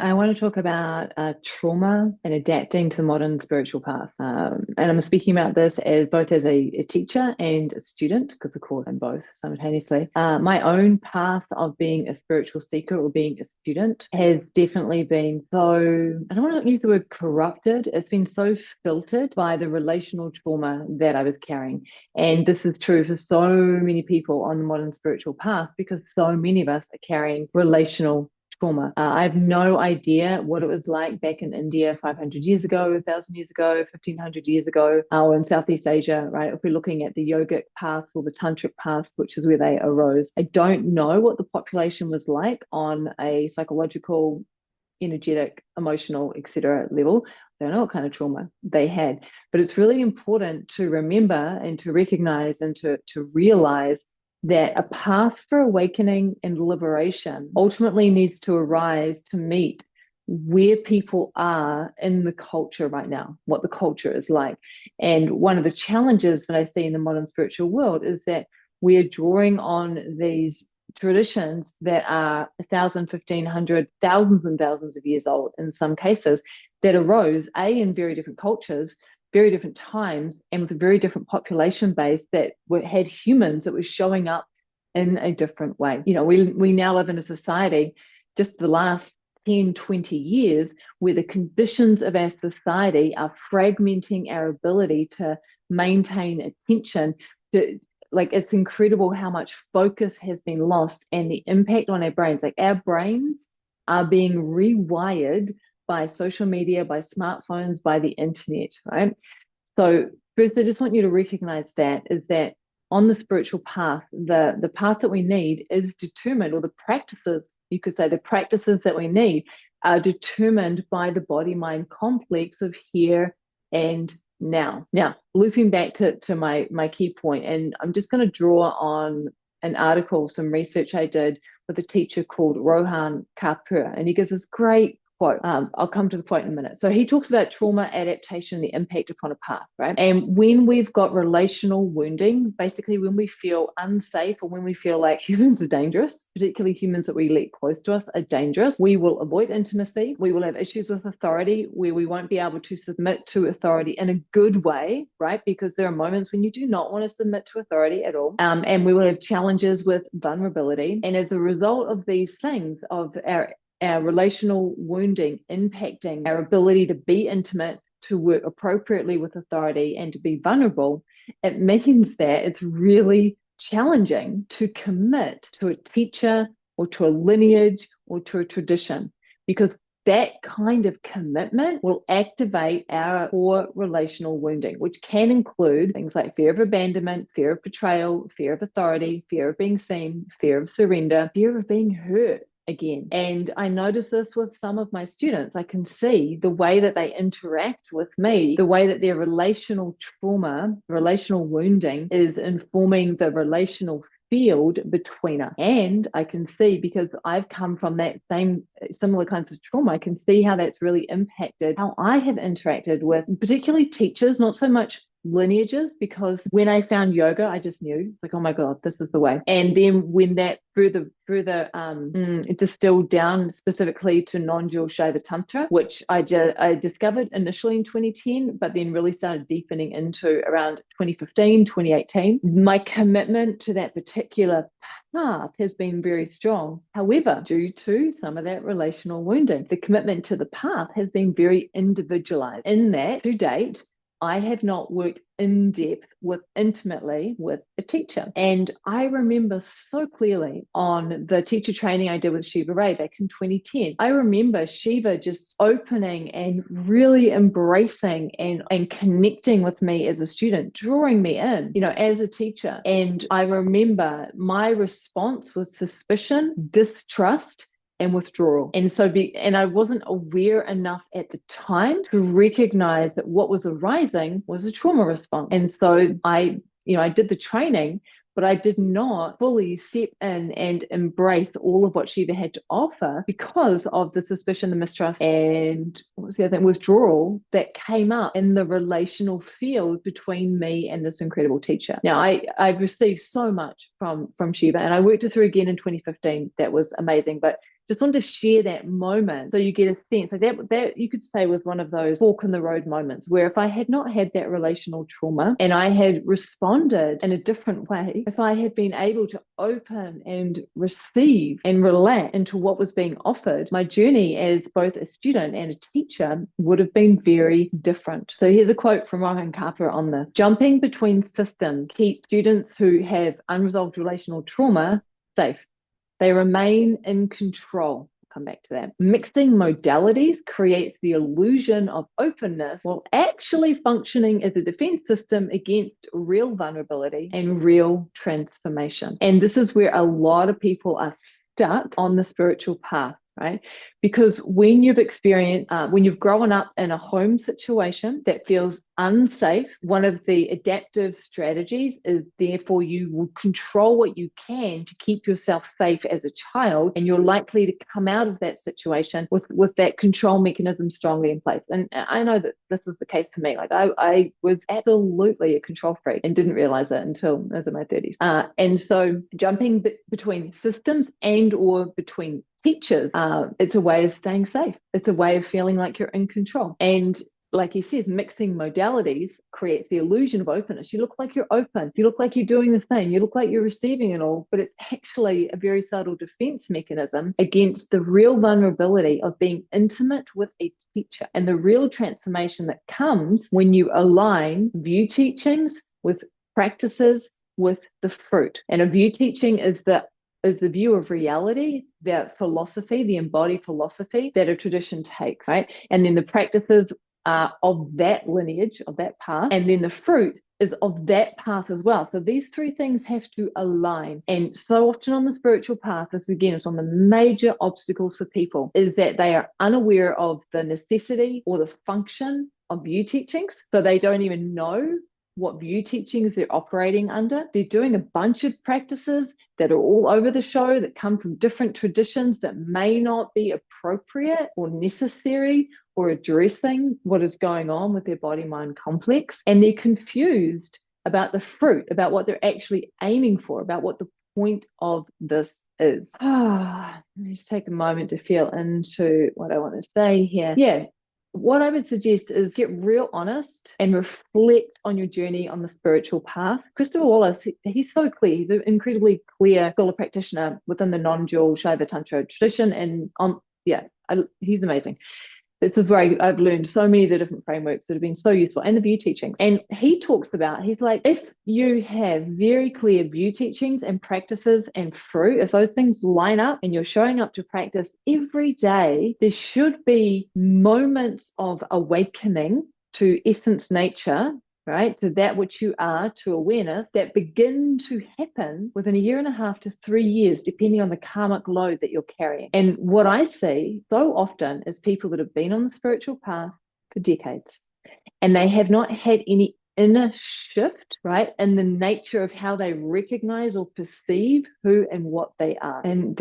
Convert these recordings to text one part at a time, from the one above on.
I want to talk about trauma and adapting to the modern spiritual path. And I'm speaking about this as both as a teacher and a student, because of course I'm both simultaneously. My own path of being a spiritual seeker or being a student has definitely been so, I don't want to use the word corrupted, it's been so filtered by the relational trauma that I was carrying. And this is true for so many people on the modern spiritual path because so many of us are carrying relational trauma. I have no idea what it was like back in India 500 years ago, 1,000 years ago, 1,500 years ago, or in Southeast Asia, right? If we're looking at the yogic paths or the tantric paths, which is where they arose. I don't know what the population was like on a psychological, energetic, emotional, etc. level. I don't know what kind of trauma they had, but it's really important to remember and to recognize and to realize that a path for awakening and liberation ultimately needs to arise to meet where people are in the culture right now, what the culture is like. And one of the challenges that I see in the modern spiritual world is that we're drawing on these traditions that are 1,000, 1,500, thousands and thousands of years old in some cases, that arose in very different cultures, very different times, and with a very different population base that had humans that were showing up in a different way. You know, we now live in a society, just the last 10, 20 years, where the conditions of our society are fragmenting our ability to maintain attention. Like, it's incredible how much focus has been lost and the impact on our brains. Like, our brains are being rewired by social media, by smartphones, by the internet, right? So first, I just want you to recognize that is that on the spiritual path, the path that we need is determined, or the practices, you could say the practices that we need are determined by the body-mind complex of here and now. Now, looping back to my key point, and I'm just going to draw on an article, some research I did with a teacher called Rohan Kapur, and he gives this great quote. I'll come to the point in a minute. So he talks about trauma, adaptation, the impact upon a path, right? And when we've got relational wounding, basically when we feel unsafe or when we feel like humans are dangerous, particularly humans that we let close to us are dangerous, we will avoid intimacy. We will have issues with authority where we won't be able to submit to authority in a good way, right? Because there are moments when you do not want to submit to authority at all. And we will have challenges with vulnerability. And as a result of these things, of our relational wounding impacting our ability to be intimate, to work appropriately with authority, and to be vulnerable, it means that it's really challenging to commit to a teacher or to a lineage or to a tradition, because that kind of commitment will activate our core relational wounding, which can include things like fear of abandonment, fear of betrayal, fear of authority, fear of being seen, fear of surrender, fear of being hurt again. And I notice this with some of my students. I can see the way that they interact with me, the way that their relational trauma, relational wounding is informing the relational field between us. And I can see, because I've come from that similar kinds of trauma, I can see how that's really impacted how I have interacted with particularly teachers, not so much lineages, because when I found yoga, I just knew, like, oh my God, this is the way. And then when that further distilled down specifically to non-dual Shiva Tantra, which I discovered initially in 2010, but then really started deepening into around 2015, 2018. My commitment to that particular path has been very strong. However, due to some of that relational wounding, the commitment to the path has been very individualized, in that to date, I have not worked in depth intimately with a teacher. And I remember so clearly on the teacher training I did with Shiva Ray back in 2010, I remember Shiva just opening and really embracing and connecting with me as a student, drawing me in, as a teacher. And I remember my response was suspicion, distrust, and withdrawal. And I wasn't aware enough at the time to recognize that what was arising was a trauma response. And so I did the training, but I did not fully step in and embrace all of what Shiva had to offer because of the suspicion, the mistrust, and what was the other thing? Withdrawal that came up in the relational field between me and this incredible teacher. Now, I've received so much from Shiva, and I worked with her again in 2015. That was amazing. But just wanted to share that moment so you get a sense. Like that you could say was one of those fork in the road moments where if I had not had that relational trauma and I had responded in a different way, if I had been able to open and receive and relax into what was being offered, my journey as both a student and a teacher would have been very different. So here's a quote from Rohan Kapra on the jumping between systems keep students who have unresolved relational trauma safe. They remain in control. I'll come back to that. Mixing modalities creates the illusion of openness while actually functioning as a defense system against real vulnerability and real transformation. And this is where a lot of people are stuck on the spiritual path. Right? Because when you've experienced, when you've grown up in a home situation that feels unsafe, one of the adaptive strategies is therefore you will control what you can to keep yourself safe as a child, and you're likely to come out of that situation with that control mechanism strongly in place. And I know that this is the case for me. Like I was absolutely a control freak and didn't realize it until I was in my 30s. And so jumping between systems and or between teachers, it's a way of staying safe. It's a way of feeling like you're in control. And like he says, mixing modalities creates the illusion of openness. You look like you're open. You look like you're doing the thing. You look like you're receiving it all, but it's actually a very subtle defense mechanism against the real vulnerability of being intimate with a teacher and the real transformation that comes when you align view teachings with practices with the fruit. And a view teaching is the view of reality, the philosophy, the embodied philosophy that a tradition takes, right? And then the practices of that lineage, of that path, and then the fruit is of that path as well. So these three things have to align. And so often on the spiritual path, this again is one of the major obstacles for people, is that they are unaware of the necessity or the function of view teachings. So they don't even know what view teachings they're operating under. They're doing a bunch of practices that are all over the show that come from different traditions that may not be appropriate or necessary or addressing what is going on with their body-mind complex. And they're confused about the fruit, about what they're actually aiming for, about what the point of this is. Let me just take a moment to feel into what I want to say here. Yeah. What I would suggest is get real honest and reflect on your journey on the spiritual path. Christopher Wallace, he's so clear. He's an incredibly clear scholar practitioner within the non-dual Shiva Tantra tradition. And he's amazing. This is where I've learned so many of the different frameworks that have been so useful, and the view teachings. And he talks about, he's like, if you have very clear view teachings and practices and fruit, if those things line up and you're showing up to practice every day, there should be moments of awakening to essence nature, right? To that which you are, to awareness, that begin to happen within 1.5 to 3 years, depending on the karmic load that you're carrying. And what I see so often is people that have been on the spiritual path for decades, and they have not had any inner shift, right, in the nature of how they recognize or perceive who and what they are. And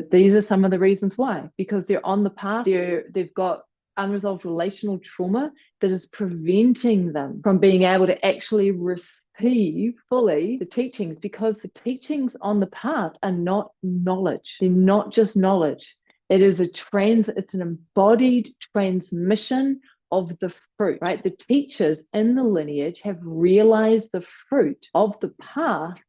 these are some of the reasons why, because they're on the path, they've got unresolved relational trauma that is preventing them from being able to actually receive fully the teachings, because the teachings on the path are not knowledge. They're not just knowledge. It is it's an embodied transmission of the fruit, right? The teachers in the lineage have realized the fruit of the path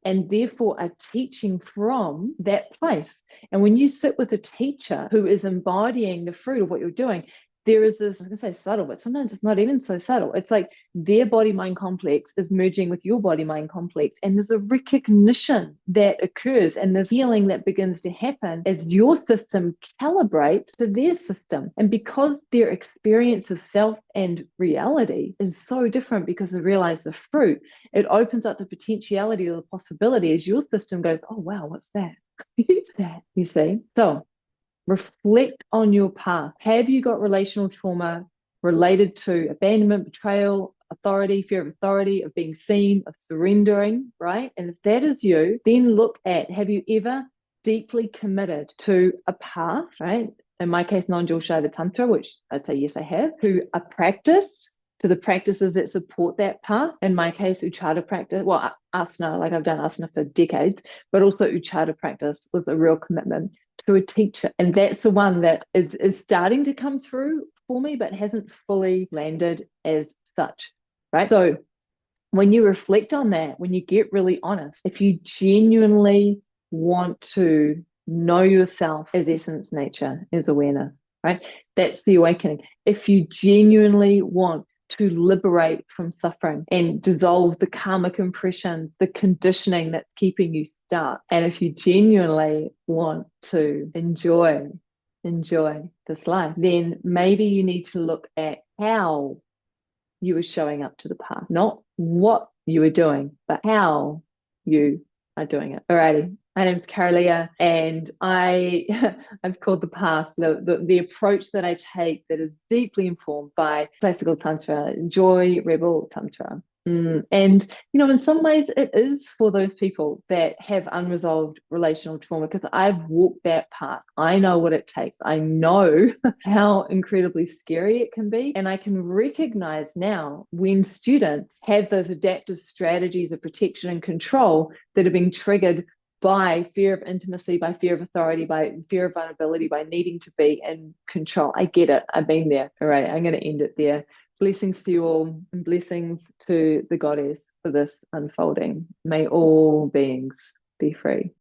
and therefore are teaching from that place. And when you sit with a teacher who is embodying the fruit of what you're doing, there is this, I was going to say subtle, but sometimes it's not even so subtle. It's like their body-mind complex is merging with your body-mind complex, and there's a recognition that occurs and there's healing that begins to happen as your system calibrates to their system. And because their experience of self and reality is so different because they realize the fruit, it opens up the potentiality or the possibility as your system goes, oh, wow, what's that? Who's that? You see? So reflect on your path. Have you got relational trauma related to abandonment, betrayal, authority, fear of authority, of being seen, of surrendering, right? And if that is you, then look at, have you ever deeply committed to a path, right? In my case, non-dual Shiva Tantra, which I'd say, yes, I have, to a practice, to the practices that support that path. In my case, Uchata practice, well, asana, like I've done asana for decades, but also Uchata practice was a real commitment to a teacher. And that's the one that is starting to come through for me, but hasn't fully landed as such, right? So when you reflect on that, when you get really honest, if you genuinely want to know yourself as essence, nature, as awareness, right? That's the awakening. If you genuinely want to liberate from suffering and dissolve the karmic impressions, the conditioning that's keeping you stuck, and if you genuinely want to enjoy this life, then maybe you need to look at how you were showing up to the path, not what you were doing, but how you are doing it. Alrighty. My name's Kara-Leah, and I've called the path the approach that I take that is deeply informed by Classical Tantra, Joy Rebel Tantra. And, in some ways it is for those people that have unresolved relational trauma, because I've walked that path. I know what it takes. I know how incredibly scary it can be. And I can recognize now when students have those adaptive strategies of protection and control that are being triggered by fear of intimacy, by fear of authority, by fear of vulnerability, by needing to be in control. I get it. I've been there. All right, I'm going to end it there. Blessings to you all, and blessings to the goddess for this unfolding. May all beings be free.